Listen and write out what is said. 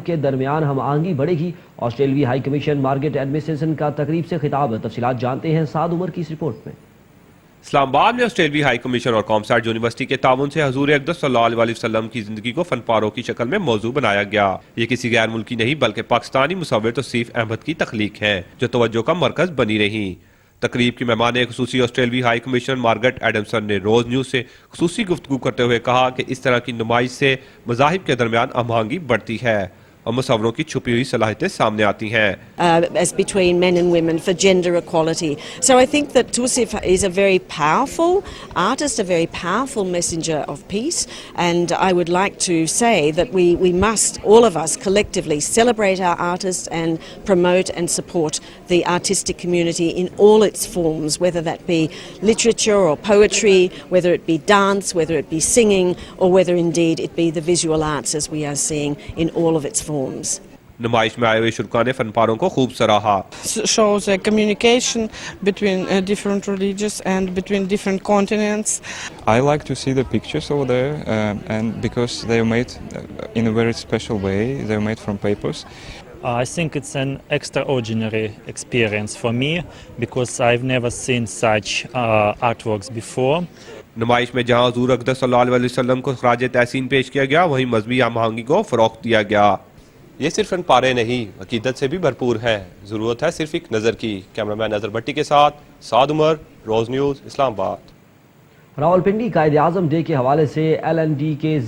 के दरमियान हम आहंगी बढ़ेगी। ऑस्ट्रेलियाई हाई कमीशन मार्केट एडमिनिस्ट्रेशन का तकरीब से खिताब। तफसीलात जानते हैं साद उमर की इस रिपोर्ट में। इस्लामाबाद में ऑस्ट्रेलियाई हाई कमीशन और कॉमसैट यूनिवर्सिटी के ताउन से हजूर अक़दस सल्लल्लाहु अलैहि वसल्लम की जिंदगी को फनपारों की शक्ल में मौजू बनाया गया। ये किसी गैर मुल्की नहीं बल्कि पाकिस्तानी मुसव्विर तौसीफ अहमद की तख्लीक है, जो तवज्जो का मरकज बनी रही। तकरीब की मेहमान खुसूसी ऑस्ट्रेलियाई हाई कमीशनर मार्गरेट एडमसन ने रोज न्यूज से खुसूसी गुफ्तगू करते हुए कहा कि इस तरह की नुमाइश से मज़ाहिब के दरमियान हम आहंगी बढ़ती है और मुसव्वरों की छुपी हुई सलाहियतें सामने आती हैं। As between men and women for gender equality. So I think that Tausif is a very powerful artist, a very powerful messenger of peace, and I would like to say that we must, all of us collectively, celebrate our artists and promote and support the artistic community in all its forms, whether that be literature or poetry, whether it be dance, whether it be singing, or whether indeed it be the visual arts as we are seeing in all of its forms. नुमाइश में आए हुए शुरका ने फनपारों को खूब सराहा। Shows a communication between different religions and between different continents. I like to see the pictures over there, and because they are made in a very special way, they are made from papers. I think it's an extraordinary experience for me because I've never seen such artworks before. नुमाइश में जहां हजूर अक़दस सल्लल्लाहु अलैहि वसल्लम को खराज तहसीन पेश किया गया, वहीं मजहबी हम आहंगी को फरोख्त दिया गया। ये सिर्फ फनपारे नहीं, अकीदत से भी भरपूर है। जरूरत है सिर्फ एक नजर की। कैमरामैन नजर भट्टी के साथ साद उमर, रोज न्यूज, इस्लामाबाद। रावलपिंडी कायदे आजम डे के हवाले से LND के